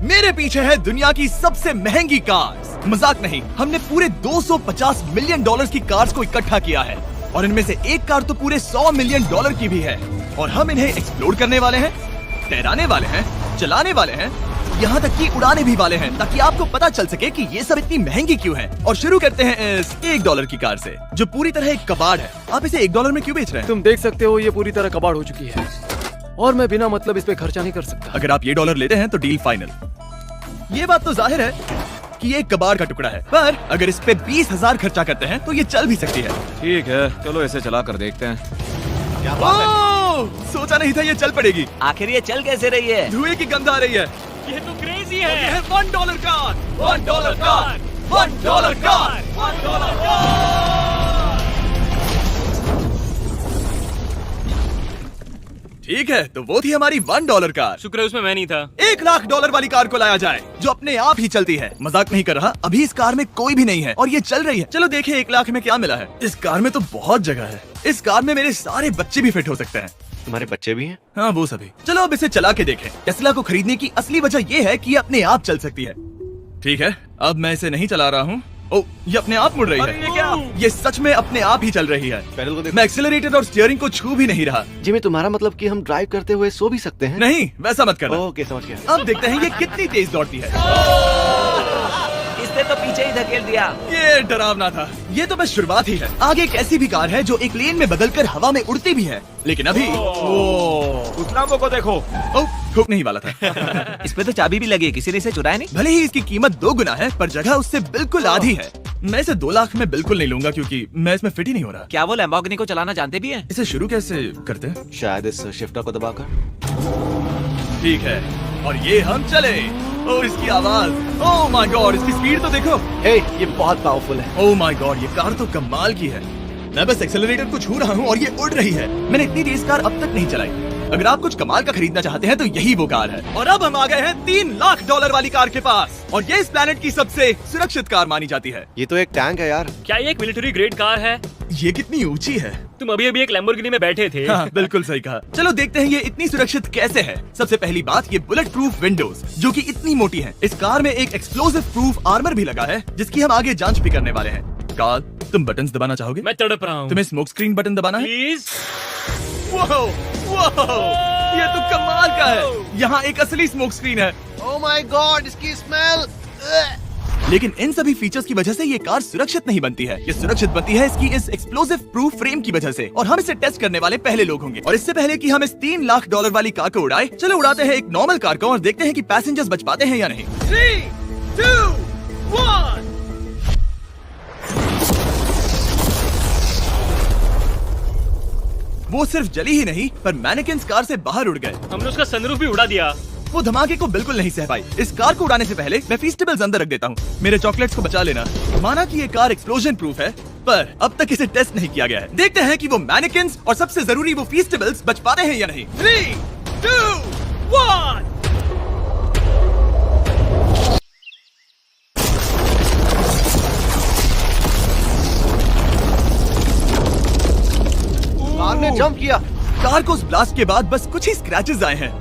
मेरे पीछे है दुनिया की सबसे महंगी कार्स। मजाक नहीं, हमने पूरे 250 मिलियन डॉलर्स की कार्स को इकट्ठा किया है और इनमें से एक कार तो पूरे 100 मिलियन डॉलर की भी है। और हम इन्हें एक्सप्लोर करने वाले हैं, तैराने वाले हैं, चलाने वाले हैं, यहाँ तक कि उड़ाने भी वाले हैं, ताकि आपको पता चल सके कि ये सब इतनी महंगी क्यों है। और शुरू करते हैं इस $1 की कार से, जो पूरी तरह एक कबाड़ है। आप इसे $1 में क्यों बेच रहे हैं? तुम देख सकते हो ये पूरी तरह कबाड़ हो चुकी है और मैं बिना मतलब इस पे खर्चा नहीं कर सकता। अगर आप ये $1 लेते हैं तो डील फाइनल। ये बात तो जाहिर है कि ये एक कबाड़ का टुकड़ा है, पर अगर इस पे 20,000 खर्चा करते हैं तो ये चल भी सकती है। ठीक है, चलो इसे चला कर देखते हैं। क्या बात है? सोचा नहीं था ये चल पड़ेगी। आखिर ये चल कैसे रही है? धुएं की गंध आ रही है। ये तो क्रेजी है। ये है $1 कार, $1 कार, $1 कार, $1 कार। ठीक है, तो वो थी हमारी $1 कार। शुक्र है उसमें मैं नहीं था। $1,00,000 वाली कार को लाया जाए, जो अपने आप ही चलती है। मजाक नहीं कर रहा, अभी इस कार में कोई भी नहीं है और ये चल रही है। चलो देखें 1 लाख में क्या मिला है। इस कार में तो बहुत जगह है। इस कार में मेरे सारे बच्चे भी फिट हो सकते हैं। तुम्हारे बच्चे भी हैं? हाँ, वो सभी। चलो अब इसे चला के देखें। टेस्ला को खरीदने की असली वजह ये है कि ये अपने आप चल सकती है। ठीक है, अब मैं इसे नहीं चला रहा हूँ। ओ, ये अपने आप मुड़ रही है। ये क्या? ये सच में अपने आप ही चल रही है। पैडल को देखो। मैं एक्सेलरेटर और स्टीयरिंग को छू भी नहीं रहा। जिमी, तुम्हारा मतलब कि हम ड्राइव करते हुए सो भी सकते हैं? नहीं, वैसा मत करना। ओके, समझ गया। अब देखते हैं ये कितनी तेज दौड़ती है। इसने तो पीछे ही धकेल दिया। ये डरावना था। ये तो बस शुरुआत ही है। आगे एक ऐसी भी कार है जो एक लेन में बदलकर हवा में उड़ती भी है, लेकिन अभी उस लाम्बो को देखो। ठोक नहीं वाला था। इस पे तो चाबी भी लगी है, किसी ने इसे चुराया नहीं। भले ही इसकी कीमत 2 गुना है, पर जगह उससे बिल्कुल आधी है। मैं इसे 2 लाख में बिल्कुल नहीं लूंगा, क्योंकि मैं इसमें फिट ही नहीं हो रहा। क्या वो लैम्बोर्गिनी को चलाना जानते भी हैं? इसे शुरू कैसे करते हैं? शायद इस शिफ्टर को दबाकर। ठीक है, और ये हम चले। और इसकी आवाज, ओह माय गॉड, इसकी स्पीड तो देखो। हे, ये बहुत पावरफुल है। ओह माय गॉड, ये कार तो कमाल की है। मैं बस एक्सेलरेटर को छू रहा हूँ और ये उड़ रही है। मैंने इतनी तेज कार अब तक नहीं चलाई। अगर आप कुछ कमाल का खरीदना चाहते हैं तो यही वो कार है। और अब हम आ गए हैं $3,00,000 वाली कार के पास, और ये इस प्लेनेट की सबसे सुरक्षित कार मानी जाती है। ये तो एक टैंक है यार। क्या ये एक मिलिट्री ग्रेड कार है? ये कितनी ऊंची है। तुम अभी अभी एक लैम्बोर्गिनी में बैठे थे। हाँ, बिल्कुल सही कहा। चलो देखते हैं ये इतनी सुरक्षित कैसे है। सबसे पहली बात, ये बुलेट प्रूफ विंडोज, जो कि इतनी मोटी है। इस कार में एक एक्सप्लोसिव प्रूफ आर्मर भी लगा है, जिसकी हम आगे जांच भी करने वाले हैं। कार्ल, तुम बटन्स दबाना चाहोगे? मैं तड़प रहा हूँ। तुम्हें स्मोक स्क्रीन बटन दबाना है? प्लीज। ये तो कमाल का है। यहाँ एक असली स्मोक स्क्रीन है। ओह माय गॉड, इसकी स्मेल। लेकिन इन सभी फीचर्स की वजह से ये कार सुरक्षित नहीं बनती है। ये सुरक्षित बनती है इसकी इस एक्सप्लोसिव प्रूफ फ्रेम की वजह से, और हम इसे टेस्ट करने वाले पहले लोग होंगे। और इससे पहले कि हम इस $3,00,000 वाली कार को उड़ाए, चलो उड़ाते हैं एक नॉर्मल कार को और देखते हैं कि पैसेंजर्स बच पाते हैं या नहीं। 3, 2, 1। वो सिर्फ जली ही नहीं, पर मैनिकिन्स कार से बाहर उड़ गए। हमने उसका सनरूफ भी उड़ा दिया। वो धमाके को बिल्कुल नहीं सह पाई। इस कार को उड़ाने से पहले मैं फीस्टेबल्स अंदर रख देता हूँ। मेरे चॉकलेट्स को बचा लेना। माना कि ये कार एक्सप्लोजन प्रूफ है, पर अब तक इसे टेस्ट नहीं किया गया है। देखते हैं कि वो मैनिकिन्स और सबसे जरूरी वो फीस्टेबल्स बच पाते हैं या नहीं। 3, 2, 1। कार ने जंप किया। कार को उस ब्लास्ट के बाद बस कुछ ही स्क्रैचेस आए हैं।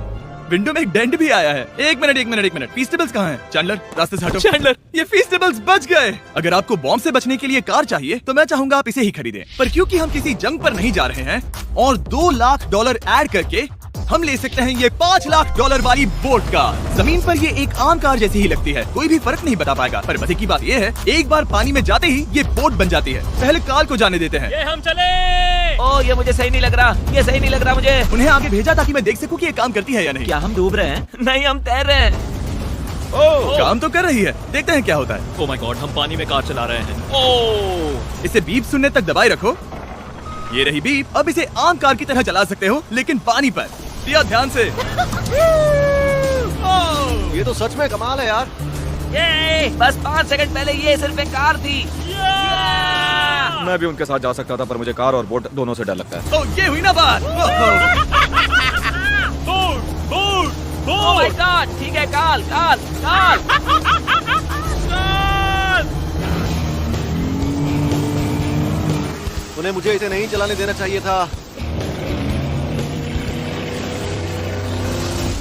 विंडो में एक डेंट भी आया है। एक मिनट, फीस्टेबल्स कहाँ हैं? चैंडलर, रास्ते से हटो। चैंडलर, ये फीस्टेबल्स बच गए। अगर आपको बॉम्ब से बचने के लिए कार चाहिए तो मैं चाहूंगा आप इसे ही खरीदें। पर क्योंकि हम किसी जंग पर नहीं जा रहे हैं और $2,00,000 ऐड करके हम ले सकते हैं ये $5,00,000 वाली बोट कार। जमीन पर ये एक आम कार जैसी ही लगती है, कोई भी फर्क नहीं बता पाएगा। पर मजे की बात ये है, एक बार पानी में जाते ही ये बोट बन जाती है। पहले कार को जाने देते हैं। ये हम चले। ओ, ये मुझे सही नहीं लग रहा। ये सही नहीं लग रहा मुझे। उन्हें आगे भेजा ताकि मैं देख सकूं कि ये काम करती है या नहीं। क्या हम डूब रहे हैं? नहीं, हम तैर रहे हैं। ओह, काम तो कर रही है। देखते हैं क्या होता है। ओह माय गॉड, हम पानी में कार चला रहे हैं। ओह, इसे बीप सुनने तक दबाए रखो। ये रही बीप। अब इसे आम कार की तरह चला सकते हो, लेकिन पानी पर। दिया ध्यान से। ये तो सच में कमाल है यार। ये बस 5 सेकंड पहले ये सिर्फ एक कार थी। मैं भी उनके साथ जा सकता था, पर मुझे कार और बोट दोनों से डर लगता है। तो ये हुई ना बात। ओह माय गॉड, ठीक है, काल। उन्हें मुझे इसे नहीं चलाने देना चाहिए था।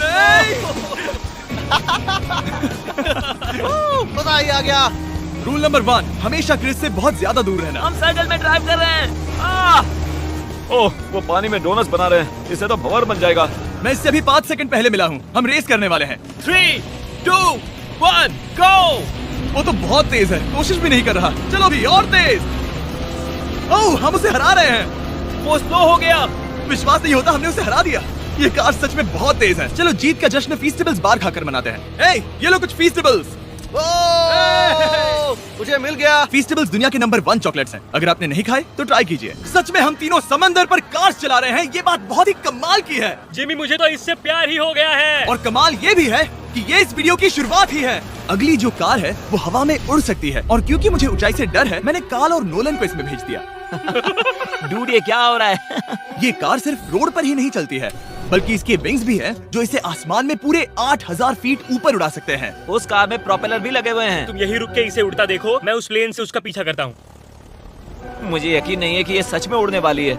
नहीं। मजा ही आ गया। रूल नंबर 1, हमेशा क्रिस से बहुत ज्यादा दूर रहना। हम साइकिल में ड्राइव कर रहे हैं। ओह, वो पानी में डोनट्स बना रहे हैं, इससे तो भंवर बन जाएगा। मैं इससे अभी 5 सेकंड पहले मिला हूँ। हम रेस करने वाले हैं। 3, 2, 1, गो। वो तो बहुत तेज है, कोशिश भी नहीं कर रहा। चलो भी और तेज। ओह, हम उसे हरा रहे हैं। वो स्लो हो गया। विश्वास नहीं होता, हमने उसे हरा दिया। ये कार सच में बहुत तेज है। चलो जीत का जश्न फीस्टेबल्स बार खाकर मनाते हैं। ये लो कुछ फीस्टेबल्स। मुझे मिल गया। फीस्टेबल्स दुनिया के नंबर 1 चॉकलेट्स हैं। अगर आपने नहीं खाए तो ट्राई कीजिए। सच में हम तीनों समंदर पर कार चला रहे हैं। ये बात बहुत ही कमाल की है। जिमी मुझे तो इससे प्यार ही हो गया है। और कमाल ये भी है कि ये इस वीडियो की शुरुआत ही है। अगली जो कार है वो हवा में उड़ सकती है, और क्योंकि मुझे ऊंचाई से डर है, मैंने काल और नोलन को इसमें भेज दिया। डूड, ये क्या हो रहा है? ये कार सिर्फ रोड पर ही नहीं चलती है, बल्कि इसके विंग्स भी हैं जो इसे आसमान में पूरे 8000 फीट ऊपर उड़ा सकते हैं। उस कार में प्रोपेलर भी लगे हुए हैं। तुम यही रुक के इसे उड़ता देखो, मैं उस प्लेन से उसका पीछा करता हूँ। मुझे यकीन नहीं है कि ये सच में उड़ने वाली है।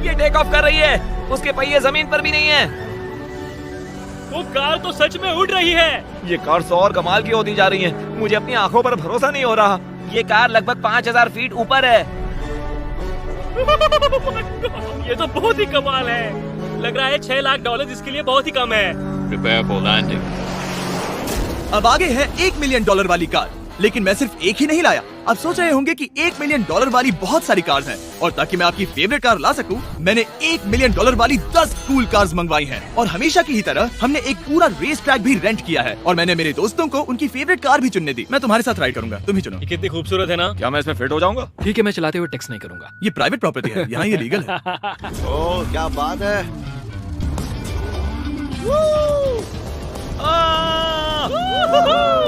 ये टेक ऑफ कर रही है। उसके पहिए जमीन पर भी नहीं है। वो कार तो सच में उड़ रही है। ये कार 100 और कमाल की होती जा रही है। मुझे अपनी आंखों पर भरोसा नहीं हो रहा। ये कार लगभग 5000 फीट ऊपर है। ये तो बहुत ही कमाल है। लग रहा है $6 लाख इसके लिए बहुत ही कम है। Prepare for landing. अब आगे है $1 मिलियन वाली कार। लेकिन मैं सिर्फ एक ही नहीं लाया। अब सोच रहे होंगे कि $1 मिलियन वाली बहुत सारी कार्स हैं, और ताकि मैं आपकी फेवरेट कार ला सकूं, मैंने $1 मिलियन वाली 10 कूल कार्स मंगवाई हैं। और हमेशा की ही तरह हमने एक पूरा रेस ट्रैक भी रेंट किया है, और मैंने मेरे दोस्तों को उनकी फेवरेट कार भी चुनने दी। मैं तुम्हारे साथ राइड करूंगा, तुम ही चुनो। ये कितनी खूबसूरत है ना। क्या मैं इसमें फिट हो जाऊंगा? ठीक है, मैं चलाते हुए टेक्स्ट नहीं करूंगा। ये प्राइवेट प्रॉपर्टी है, यहाँ ये लीगल है। ओह, क्या बात है।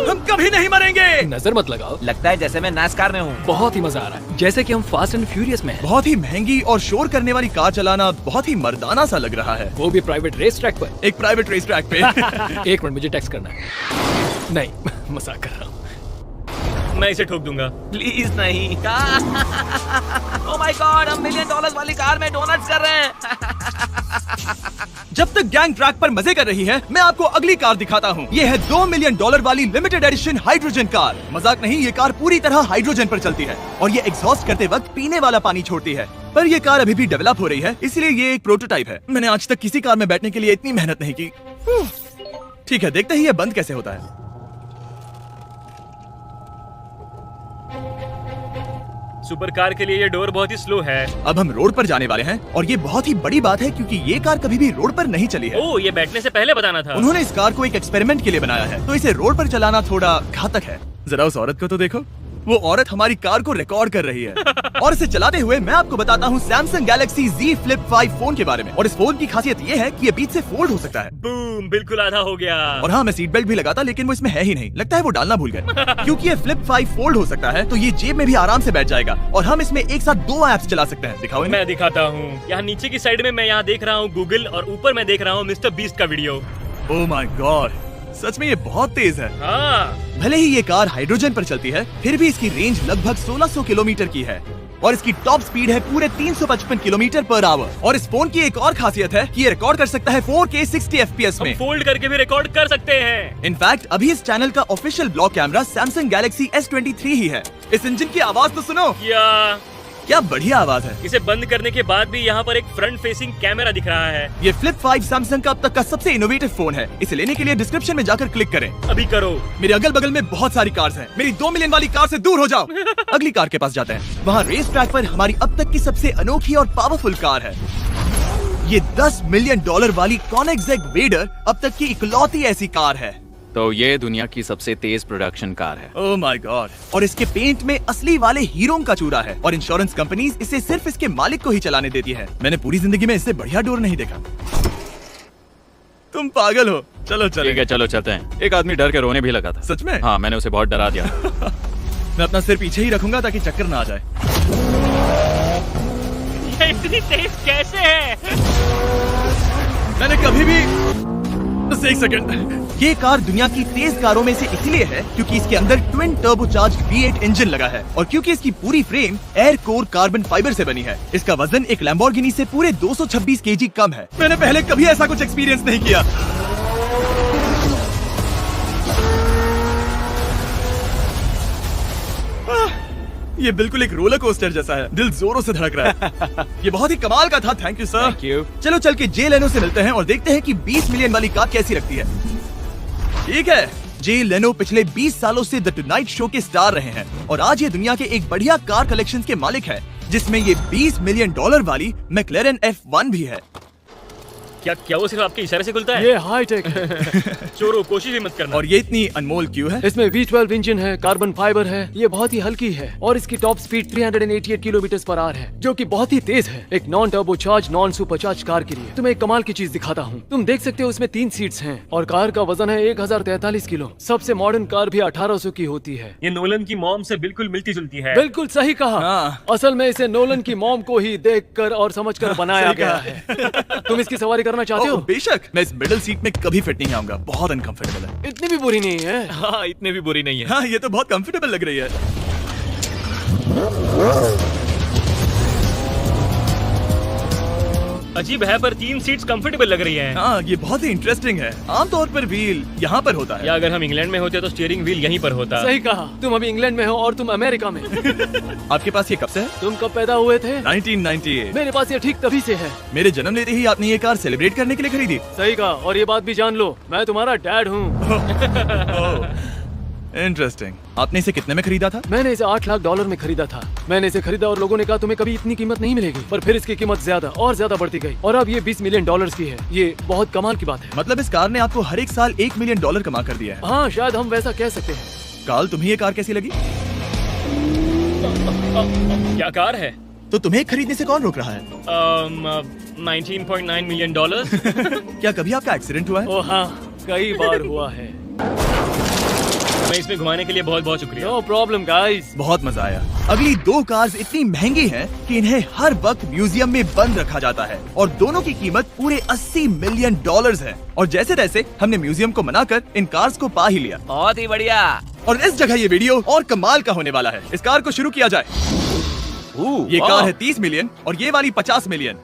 हम कभी नहीं मरेंगे। नजर मत लगाओ। लगता है जैसे मैं नास्कार में हूँ। बहुत ही मजा आ रहा है, जैसे कि हम फास्ट एंड फ्यूरियस में हैं। बहुत ही महंगी और शोर करने वाली कार चलाना बहुत ही मर्दाना सा लग रहा है। वो भी प्राइवेट रेस ट्रैक पर। एक प्राइवेट रेस ट्रैक पे। 1 मिनट, मुझे टेक्स्ट करना है। नहीं, मजाक कर रहा हूँ। मैं इसे ठोक दूंगा। प्लीज नहीं। ओह माय गॉड, हम $1 मिलियन वाली कार में डोनट्स कर रहे हैं। जब तक गैंग ट्रैक पर मजे कर रही है, मैं आपको अगली कार दिखाता हूँ। ये है $2 मिलियन वाली लिमिटेड एडिशन हाइड्रोजन कार। मजाक नहीं, ये कार पूरी तरह हाइड्रोजन पर चलती है, और ये एग्जॉस्ट करते वक्त पीने वाला पानी छोड़ती है। पर ये कार अभी भी डेवलप हो रही है, इसलिए ये एक प्रोटोटाइप है। मैंने आज तक किसी कार में बैठने के लिए इतनी मेहनत नहीं की। ठीक है, देखते ही ये बंद कैसे होता है। सुपर कार के लिए ये डोर बहुत ही स्लो है। अब हम रोड पर जाने वाले हैं, और ये बहुत ही बड़ी बात है क्योंकि ये कार कभी भी रोड पर नहीं चली है। ओह, ये बैठने से पहले बताना था। उन्होंने इस कार को एक एक्सपेरिमेंट के लिए बनाया है, तो इसे रोड पर चलाना थोड़ा घातक है। जरा उस औरत को तो देखो, वो औरत हमारी कार को रिकॉर्ड कर रही है। और इसे चलाते हुए मैं आपको बताता हूँ Samsung Galaxy Z Flip 5 phone के बारे में। और इस फोन की खासियत ये है कि ये बीच से फोल्ड हो सकता है। बूम, बिल्कुल आधा हो गया। और हाँ, मैं सीट बेल्ट भी लगाता, लेकिन वो इसमें है ही नहीं। लगता है वो डालना भूल गए। क्योंकि ये Flip 5 फोल्ड हो सकता है, तो ये जेब में भी आराम से बैठ जाएगा, और हम इसमें एक साथ 2 ऐप्स चला सकते हैं। दिखाओ इन्हें। मैं दिखाता हूँ। यहाँ नीचे की साइड में मैं यहाँ देख रहा हूँ गूगल, और ऊपर मैं देख रहा हूँ मिस्टर बीस्ट का वीडियो। ओह माय गॉड, सच में ये बहुत तेज है। हाँ, भले ही ये कार हाइड्रोजन पर चलती है, फिर भी इसकी रेंज लगभग 1600 किलोमीटर की है, और इसकी टॉप स्पीड है पूरे 355 किलोमीटर पर आवर। और इस फोन की एक और खासियत है कि ये रिकॉर्ड कर सकता है 4K 60 FPS में। हम फोल्ड करके भी रिकॉर्ड कर सकते हैं। इनफैक्ट अभी इस चैनल का official blog camera Samsung Galaxy S23 ही है। इस इंजन की आवाज तो सुनो, क्या बढ़िया आवाज है। इसे बंद करने के बाद भी यहाँ पर एक फ्रंट फेसिंग कैमरा दिख रहा है। ये Flip 5 Samsung का अब तक का सबसे इनोवेटिव फोन है। इसे लेने के लिए डिस्क्रिप्शन में जाकर क्लिक करें। अभी करो। मेरे अगल बगल में बहुत सारी कार्स हैं। मेरी 2 मिलियन वाली कार से दूर हो जाओ। अगली कार के पास जाते हैं। वहाँ रेस ट्रैक पर हमारी अब तक की सबसे अनोखी और पावरफुल कार है। ये $10 मिलियन वाली Koenigsegg Raider अब तक की इकलौती ऐसी कार है। तो ये दुनिया की सबसे तेज प्रोडक्शन कार है। ओह माय गॉड, और इसके पेंट में असली वाले हीरो का चूरा है, और इंश्योरेंस कंपनीज इसे सिर्फ इसके मालिक को ही चलाने देती है। मैंने पूरी जिंदगी में इससे बढ़िया डोर नहीं देखा। तुम पागल हो। चलो ठीक चलो। है, चलो चलते हैं। एक आदमी डर के रोने भी लगा था। सच में? हाँ, मैंने उसे बहुत डरा दिया। मैं अपना सिर पीछे ही रखूंगा ताकि चक्कर ना आ जाए। ये इतनी तेज कैसे है? मैंने कभी भी बस एक सेकंड। ये कार दुनिया की तेज कारों में से इसलिए है क्योंकि इसके अंदर ट्विन टर्बोचार्ज्ड V8 इंजन लगा है और क्योंकि इसकी पूरी frame air core carbon fibre से बनी है। इसका वजन एक लैम्बोर्गिनी से पूरे 226 kg कम है। मैंने पहले कभी ऐसा कुछ एक्सपीरियंस नहीं किया। ये बिल्कुल एक रोलर कोस्टर जैसा है, दिल जोरों से धड़क रहा है। ये बहुत ही कमाल का था, thank you sir. Thank you. चलो चल के जे लेनो से मिलते हैं और देखते हैं कि 20 मिलियन वाली कार कैसी लगती है। ठीक है, जे लेनो पिछले 20 सालों से द टुनाइट शो के स्टार रहे हैं और आज ये दुनिया के एक बढ़िया कार कलेक्शन के मालिक है, जिसमें ये $20 मिलियन वाली मैक्लेरन F1 भी है। क्या वो सिर्फ आपके इशारे से खुलता है? ये हाई टेक है। चोरों, कोशिश भी मत करना। और ये इतनी अनमोल क्यों है? इसमें V12 इंजन है, कार्बन फाइबर है, ये बहुत ही हल्की है और इसकी टॉप स्पीड 388 km/h है, जो कि बहुत ही तेज है एक non turbocharge non supercharge car के लिए। तुम्हें एक कमाल की चीज दिखाता हूँ। तुम देख सकते हो उसमें 3 सीट्स हैं और कार का वजन है 1043 किलो। सबसे मॉडर्न कार भी 1800 की होती है। ये नोलन की मॉम से बिल्कुल मिलती जुलती है। बिल्कुल सही कहा। हाँ। असल में इसे नोलन की मॉम को ही देखकर और समझकर बनाया सही गया कहा। है। तुम इसकी सवारी करना चाहते हो? बेशक, मैं इस मिडिल सीट में कभी फिट नहीं आऊंगा, बहुत अनकंफर्टेबल है। इतनी भी बुरी नहीं है। हाँ, इतने भी बुरी नहीं है। हाँ, ये तो बहुत कंफर्टेबल लग रही है। अजीब है पर 3 सीट्स कंफर्टेबल लग रही हैं। हाँ, ये बहुत ही इंटरेस्टिंग है। आमतौर पर व्हील यहाँ पर होता है। या अगर हम इंग्लैंड में होते तो स्टीयरिंग व्हील यहीं पर होता। सही कहा। तुम अभी इंग्लैंड में हो और तुम अमेरिका में। आपके पास ये कब से है? तुम कब पैदा हुए थे? 1998। मेरे पास ये ठीक तभी से है। मेरे जन्म लेते ही आपने ये कार सेलिब्रेट करने के लिए खरीदी। सही कहा। और ये बात भी जान लो, मैं तुम्हारा डैड हूँ। इंटरेस्टिंग। आपने इसे कितने में खरीदा था? मैंने इसे $8 लाख में खरीदा था। मैंने इसे खरीदा और लोगों ने कहा तुम्हें कभी इतनी कीमत नहीं मिलेगी, पर फिर इसकी कीमत ज्यादा और ज्यादा बढ़ती गई और अब ये $20 मिलियन की है। ये बहुत कमाल की बात है। मतलब इस कार ने आपको हर एक साल $1 मिलियन कमा कर दिया है। हाँ, शायद हम वैसा कह सकते हैं। काल, तुम्हें ये कार कैसी लगी? क्या कार है? तो तुम्हें खरीदने से कौन रोक रहा है? 19.9 मिलियन डॉलर। क्या कभी आपका एक्सीडेंट हुआ है? ओ हाँ, कई बार हुआ है। मैं इसमें घुमाने के लिए बहुत बहुत शुक्रिया। No problem guys. बहुत मजा आया। अगली 2 कार्स इतनी महंगी हैं कि इन्हें हर वक्त म्यूजियम में बंद रखा जाता है और दोनों की कीमत पूरे $80 मिलियन है। और जैसे तैसे हमने म्यूजियम को मनाकर इन कार्स को पा ही लिया। बहुत ही बढ़िया। और इस जगह ये वीडियो और कमाल का होने वाला है। इस कार को शुरू किया जाए। ये कार है 30 मिलियन और ये वाली 50 मिलियन।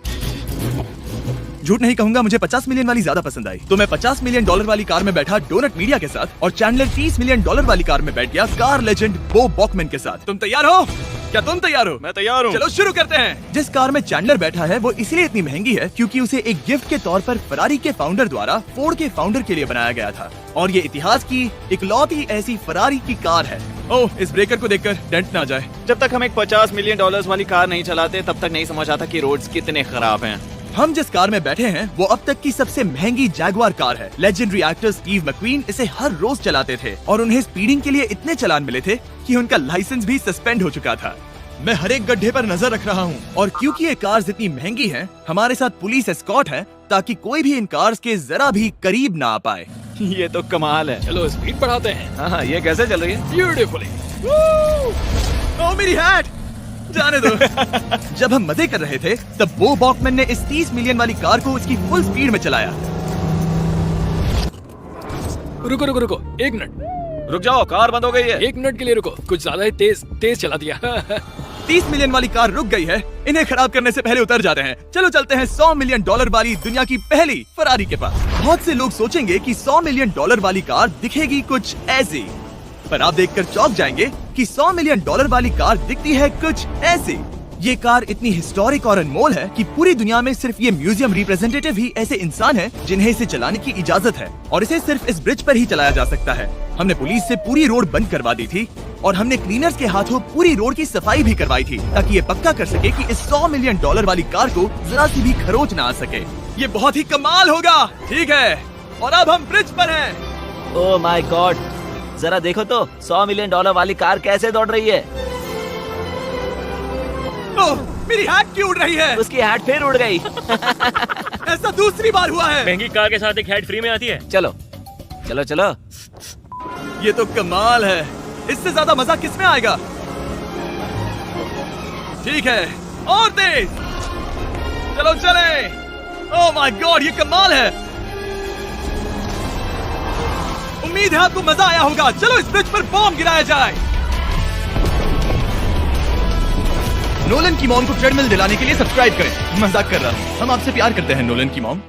झूठ नहीं कहूंगा, मुझे 50 मिलियन वाली ज्यादा पसंद आई। तो मैं $50 मिलियन वाली कार में बैठा डोनट मीडिया के साथ और चैंडलर $30 मिलियन वाली कार में बैठ गया कार लेजेंड बो बॉकमैन के साथ। तुम तैयार हो? क्या तुम तैयार हो? मैं तैयार हूँ। चलो शुरू करते हैं। जिस कार में चैंडलर बैठा है वो इसलिए इतनी महंगी है क्योंकि उसे एक गिफ्ट के तौर पर फरारी के फाउंडर द्वारा फोर्ड के फाउंडर के लिए बनाया गया था और ये इतिहास की इकलौती ऐसी फरारी की कार है। ओह, इस ब्रेकर को देखकर डेंट ना जाए। जब तक हम एक $50 मिलियन वाली कार नहीं चलाते तब तक नहीं समझ आता कि रोड्स कितने खराब हैं। हम जिस कार में बैठे हैं वो अब तक की सबसे महंगी जैगवार कार है। लेजेंडरी एक्टर स्टीव मैक्वीन इसे हर रोज चलाते थे और उन्हें स्पीडिंग के लिए इतने चालान मिले थे कि उनका लाइसेंस भी सस्पेंड हो चुका था। मैं हर एक गड्ढे पर नजर रख रहा हूँ और क्योंकि ये कार्स इतनी महंगी हैं, हमारे साथ पुलिस एस्कॉर्ट है ताकि कोई भी इन कार्स के जरा भी करीब ना आ पाए। ये तो कमाल है। चलो स्पीड बढ़ाते हैं। हाँ, ये कैसे चल रही है? ब्यूटीफुली। ओ मेरी हैट, जाने दो। जब हम मजे कर रहे थे तब बो बॉकमैन ने इस 30 मिलियन वाली कार को उसकी फुल स्पीड में चलाया। रुको रुको रुको, 1 मिनट। रुक जाओ, कार बंद हो गई है। 1 मिनट के लिए रुको, कुछ ज्यादा ही तेज चला दिया। 30 मिलियन वाली कार रुक गई है। इन्हें खराब करने से पहले उतर जाते हैं। चलो चलते हैं $100 मिलियन वाली दुनिया की पहली फरारी के पास। बहुत से लोग सोचेंगे कि $100 मिलियन वाली कार दिखेगी कुछ ऐसी, पर आप देखकर चौंक जाएंगे कि $100 मिलियन वाली कार दिखती है कुछ ऐसी। ये कार इतनी हिस्टोरिक और अनमोल है कि पूरी दुनिया में सिर्फ ये म्यूजियम रिप्रेजेंटेटिव ही ऐसे इंसान हैं जिन्हें इसे चलाने की इजाजत है और इसे सिर्फ इस ब्रिज पर ही चलाया जा सकता है। हमने पुलिस से पूरी रोड बंद करवा दी थी और हमने क्लीनर्स के हाथों पूरी रोड की सफाई भी करवाई थी ताकि ये पक्का कर सके कि इस $100 मिलियन वाली कार को जरा सी भी खरोच ना आ सके। ये बहुत ही कमाल होगा। ठीक है, और अब हम ब्रिज पर हैं। ओह माय गॉड, जरा देखो तो $100 मिलियन वाली कार कैसे दौड़ रही है। ओह, मेरी हैट क्यों उड़ रही है? उसकी हैट फिर उड़ गई। ऐसा दूसरी बार हुआ है। महंगी कार के साथ एक हैट फ्री में आती है। चलो चलो चलो। ये तो कमाल है। इससे ज्यादा मजा किसमें आएगा? ठीक है, और तेज। चलो चले। ओह माय गॉड, ये कमाल है। उम्मीद है आपको मजा आया होगा। चलो इस ब्रिज पर बॉम्ब गिराया जाए। नोलन की मॉम को ट्रेडमिल दिलाने के लिए सब्सक्राइब करें। मजाक कर रहा हूँ, हम आपसे प्यार करते हैं नोलन की मॉम।